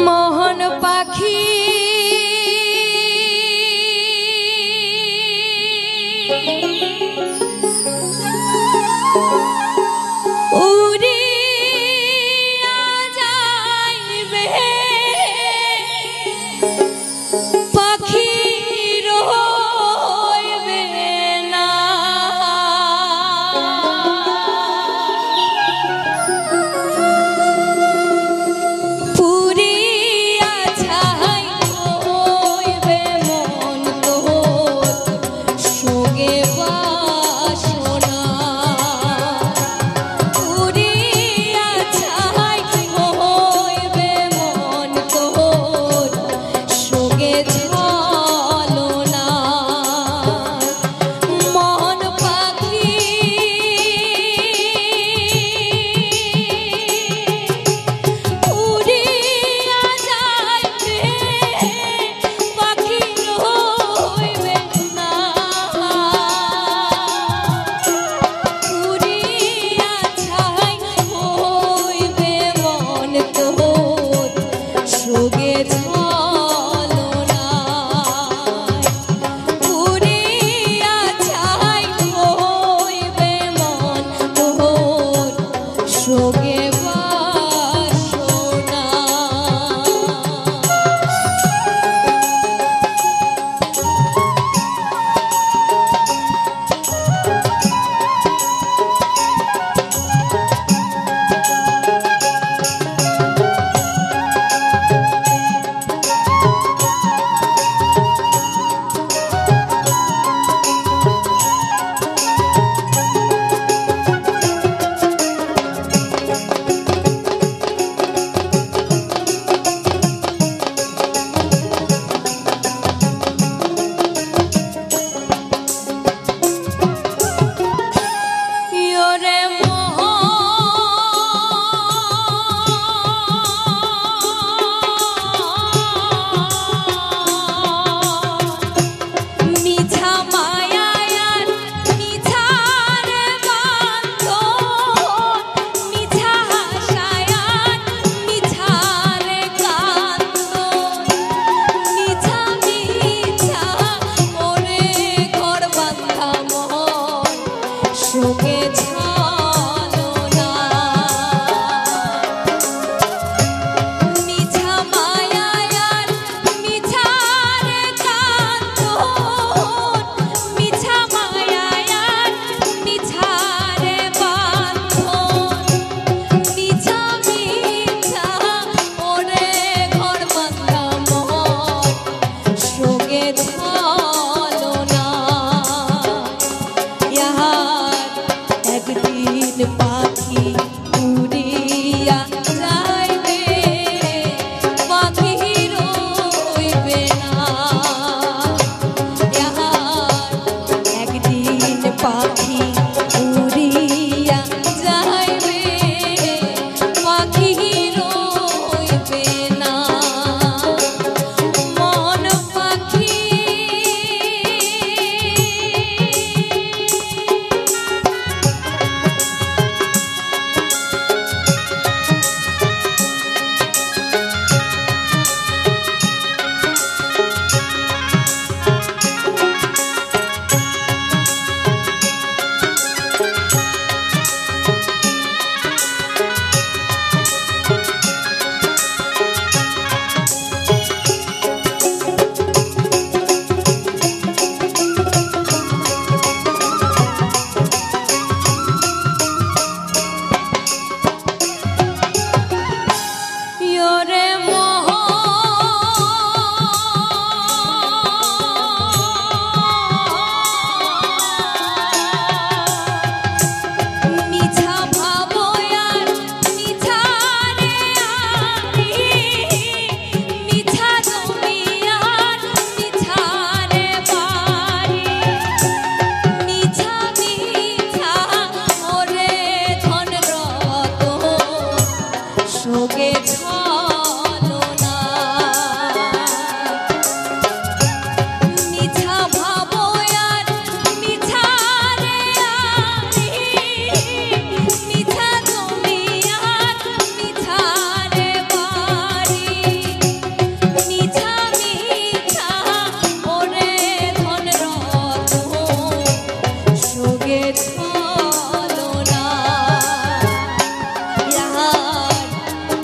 মোহন পাখি উড়িয়া যাইবে পাখি রইবে না পুরী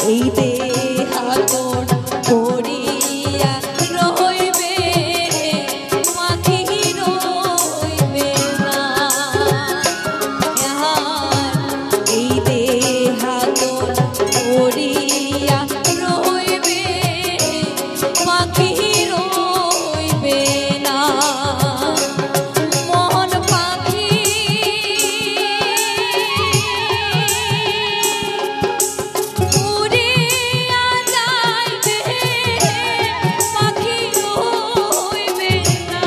এই দেহাতন পড়িয়া রইবে পাখি রইবে না এই দেহাতন পড়িয়া রইবে পাখি রইবে না মন পাখি উড়িয়া যাইবে পাখি রইবে না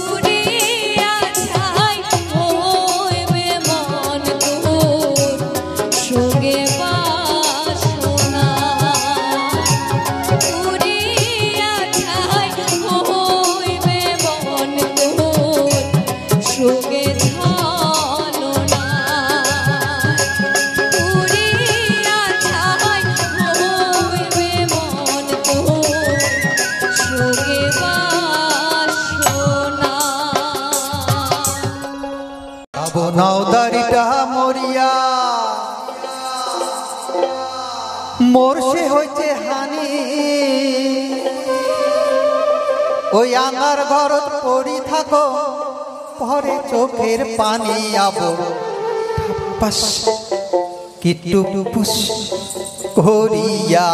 উড়িয়া যাই হইবে মন তোর সঙ্গে বাসনা উড়িয়া যাই হইবে মন তোর সঙ্গে ছলনা উড়িয়া যাই হইবে মন তোর সঙ্গে বাসনা আবো নাওদারিটা মরিয়া মোর সে হইছে হানি ওই আঙার ঘরত পড়ি থাকো পরে চোখের পানি আবো পাস কিটু পুস করিয়া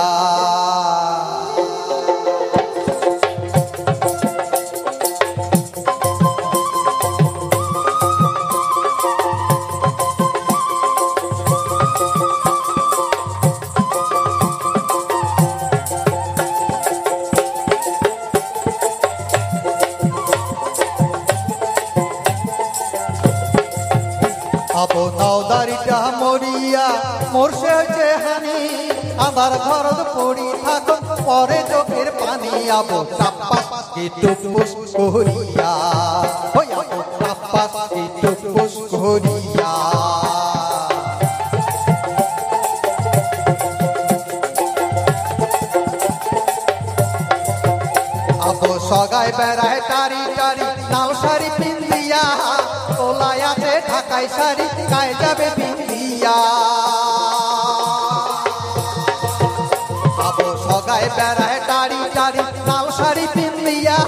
আবো নাওদারিটা মরিয়া মোর সে হইছে হানি আমার ঘরত পড়ি থাকো পরে চোখের পানি আবো টাপ্পাস কিটু পুস করিয়া ওই আবো টাপ্পাস কিটু পুস করিয়া আবো সগাই বেড়ায় টারি টারি নাও শাড়ি পিন্দিয়া তোলায় আছে ঢাকাই শাড়ি গায়ে যাবে পিন্দিয়া আবো সগাই বেড়ায় টারি টারি নাও শাড়ি পিন্দিয়া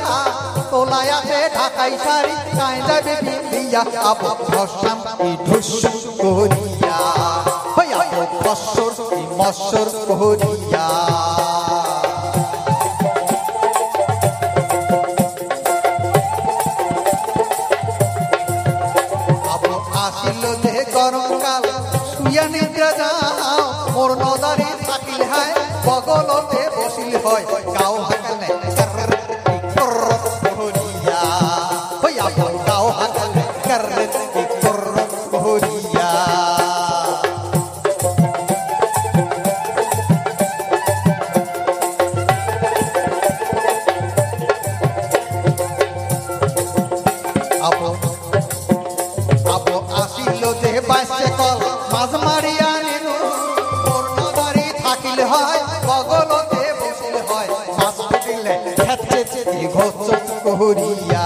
তোলায় আছে ঢাকাই শাড়ি গায়ে যাবে পিন্দিয়া আবো ফসাম কি ঢুস করিয়া হই আবো ফসর কি মসর করিয়া আসিল যে গরমকাল শুইয়া নিদ্রা যাও মোর নদারি থাকিল হয় বগলতে বসিল হয় গাও হাকালে করিয়া হইয়া গাও হাকালে করিয়া আবো আবো আসিল যে বাইশে কল মাঝ মারিয়া নিনু মোর নদারি থাকিল হয় বগলতে বসিল হয় মাছ দিলে খেচ্ছে চেতি ঘোচত করিয়া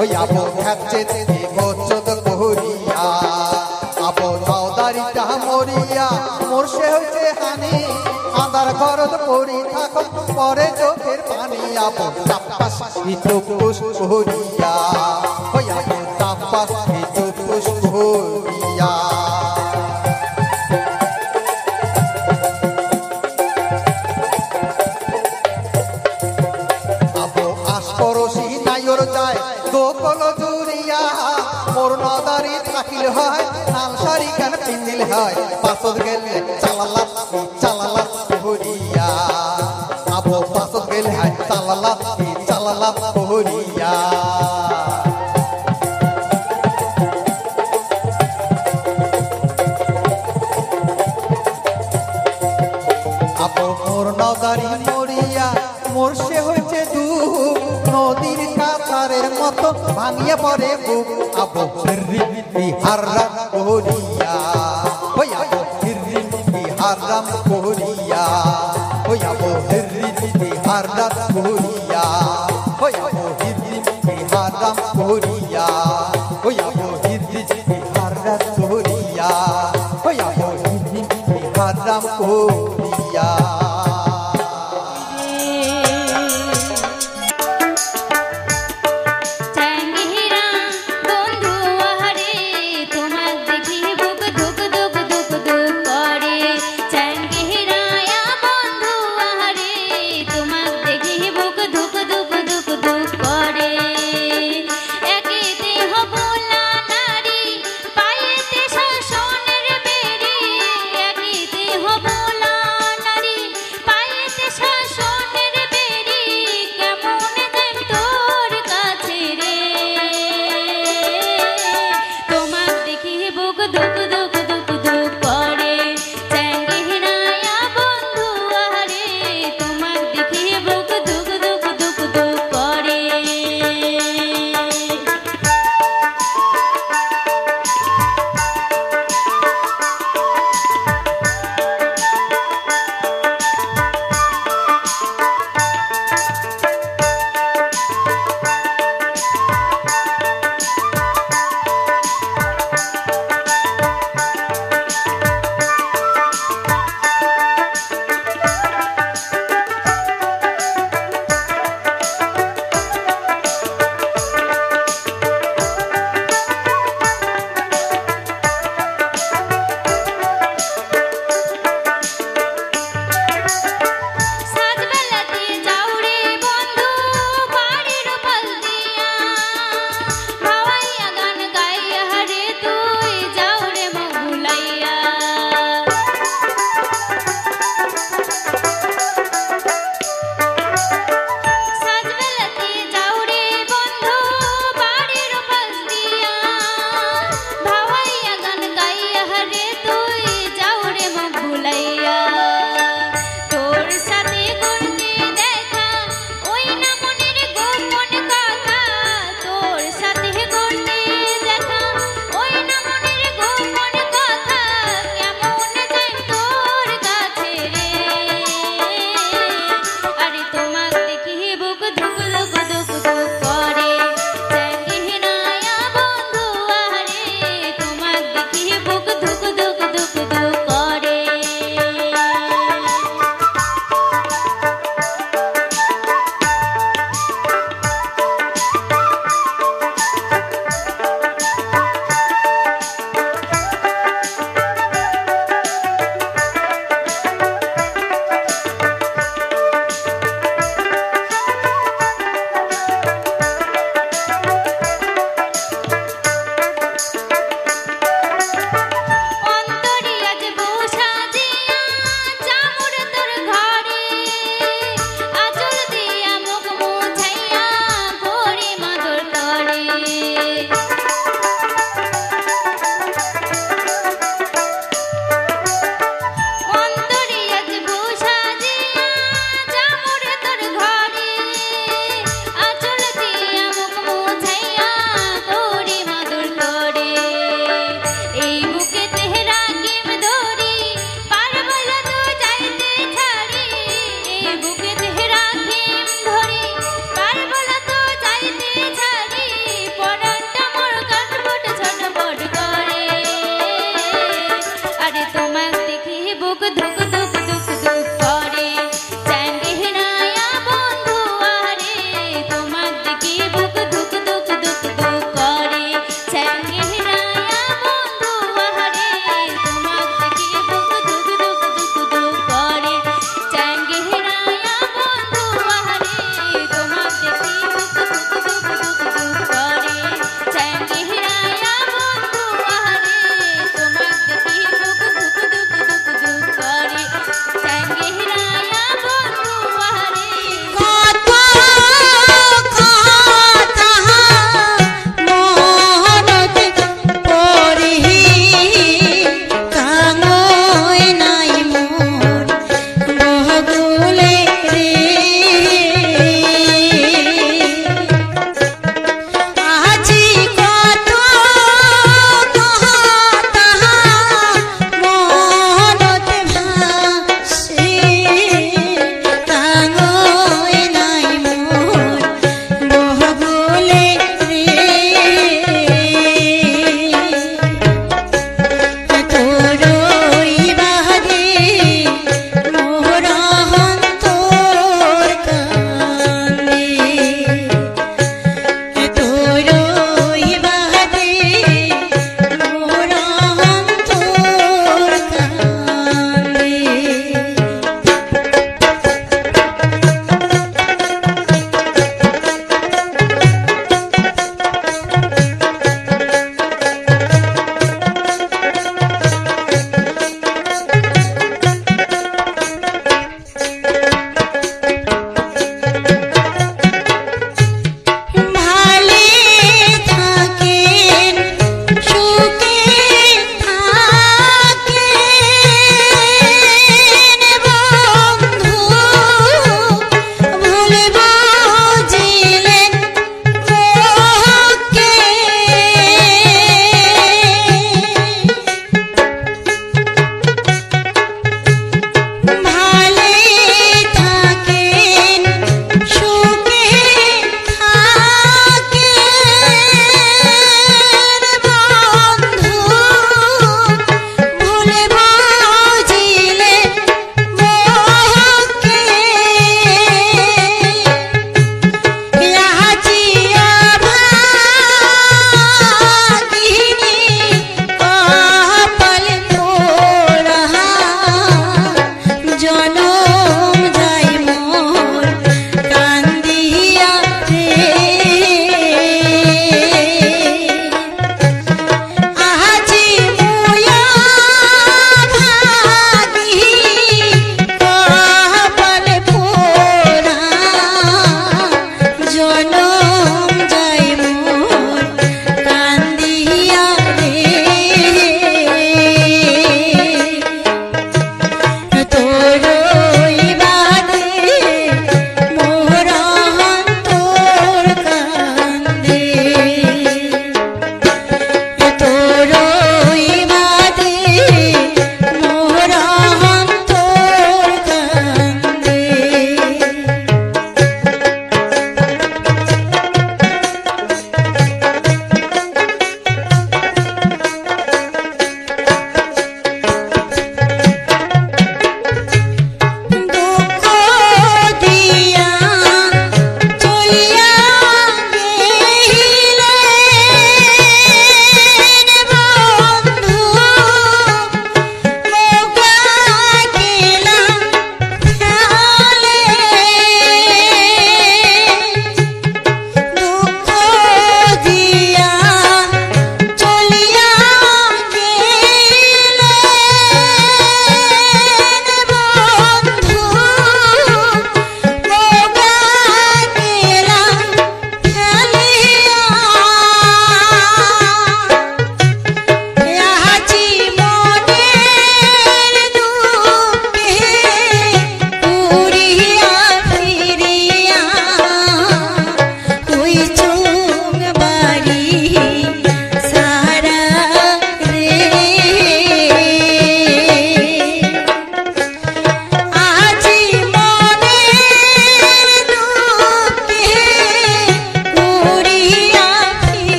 ওই আবো খেচ্ছে চেতি ঘোচত করিয়া আবো নাওদারিটা মরিয়া মোর সে হইছে হানি আন্ধার ঘরত পড়ি থাকো পরে চোখের পানি আবো টাপ্পাস কিটু পুস করিয়া ওই আবো টাপ্পাস কিটু পুস করিয়া আবো আশপরশি নাইর যায় গোকল জুরিয়া মোর নদারি থাকিল হয় নাল শাড়ি কেন পিন্দিল হয় পাছত গেলে চালালাত করিয়া আবো পাছত গেলে হয় চালালাত করিয়া আবো মোর নদারি মরিয়া মোর সে হইছে দুঃখ নদীর কাছারের মতো ভাঙিয়ে পড়ে বুক আবো হাররাম করিয়া ওই আবো হাররাম করিয়া ওই আবো হাররাম করিয়া ওই আবো হাররাম করিয়া ওই আবো হাররাম করিয়া ওই সাদ্রাম করিয়া হবলা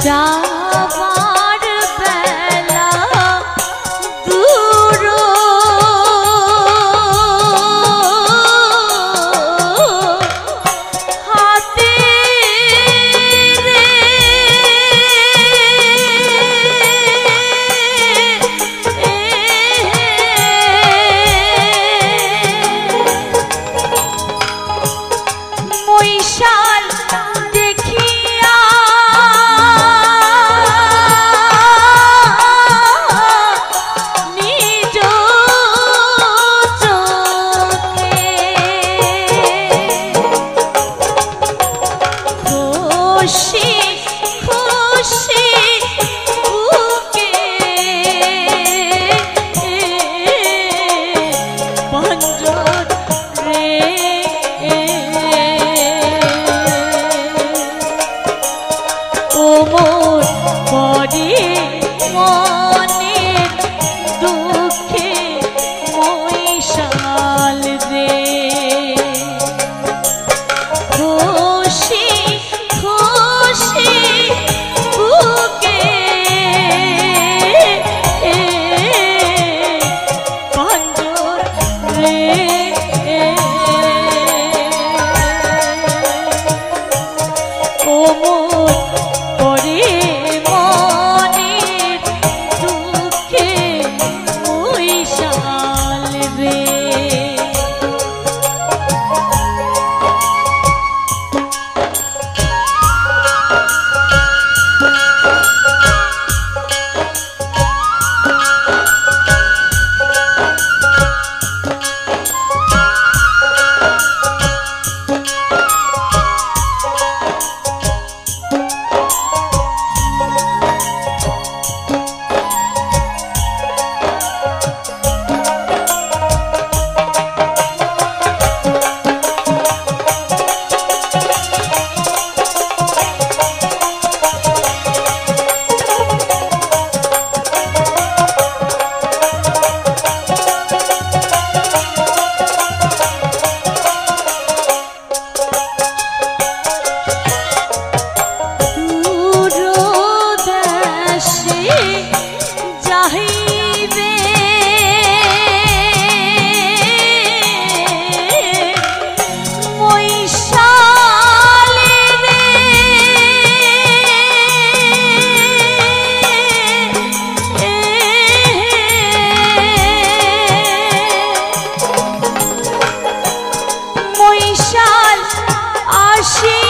যাবার বেলা দূর হাতে রে মৈশাল দেখিয়া নিজ চোখে খুশি খুশি বুকে পাঞ্জর রে ও মোর পরে মনের দুঃখে মৈশাল রে খুশি খুশি বুকে পাঞ্জর রে ও মোর পরে মনের দুঃখে মৈশাল রে দূরদেশে যাইবে মৈশাল রে মৈশাল আসি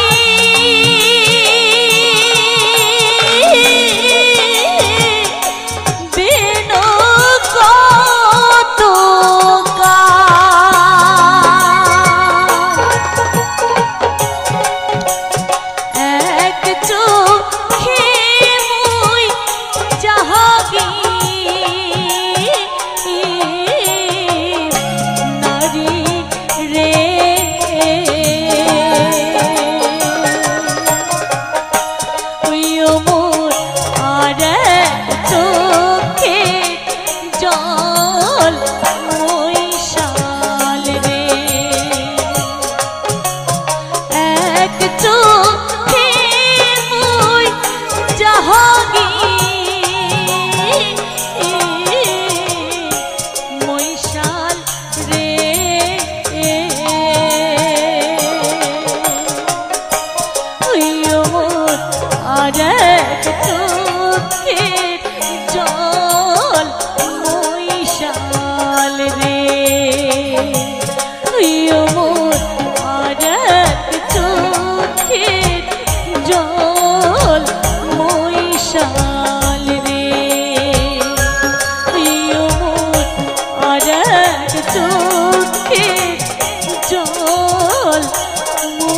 বেনো কত এক চোখে মুই যাহাগি নারী রে মোর আর চোখে জল মৈশাল রে এক চোখে মুই যাহাগি মৈশাল রে মোর আর চোখের জল মৈশাল রে মোর আর চোখের জল মৈশাল রে মোর আর চোখের জল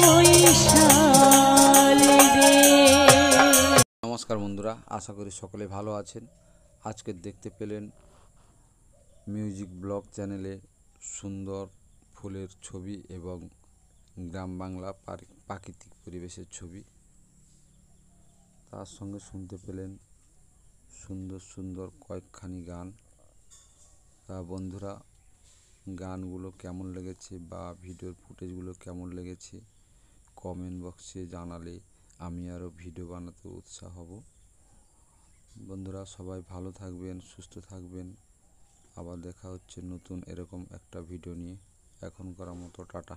মৈশাল রে। নমস্কার বন্ধুরা, আশা করি সকলে ভালো আছেন। আজকে দেখতে পেলেন মিউজিক ব্লগ চ্যানেলে সুন্দর ফুলের ছবি এবং গ্রাম বাংলা প্রাকৃতিক পরিবেশের ছবি, তার সঙ্গে শুনতে পেলেন সুন্দর সুন্দর কয়েকখানি গান। তা বন্ধুরা, গানগুলো কেমন লেগেছে বা ভিডিওর ফুটেজগুলো কেমন লেগেছে কমেন্ট বক্সে জানালে আমি আরও ভিডিও বানাতে উৎসাহ হব। বন্ধুরা সবাই ভালো থাকবেন, সুস্থ থাকবেন। আবার দেখা হচ্ছে নতুন এরকম একটা ভিডিও নিয়ে। এখনকার মতো টাটা।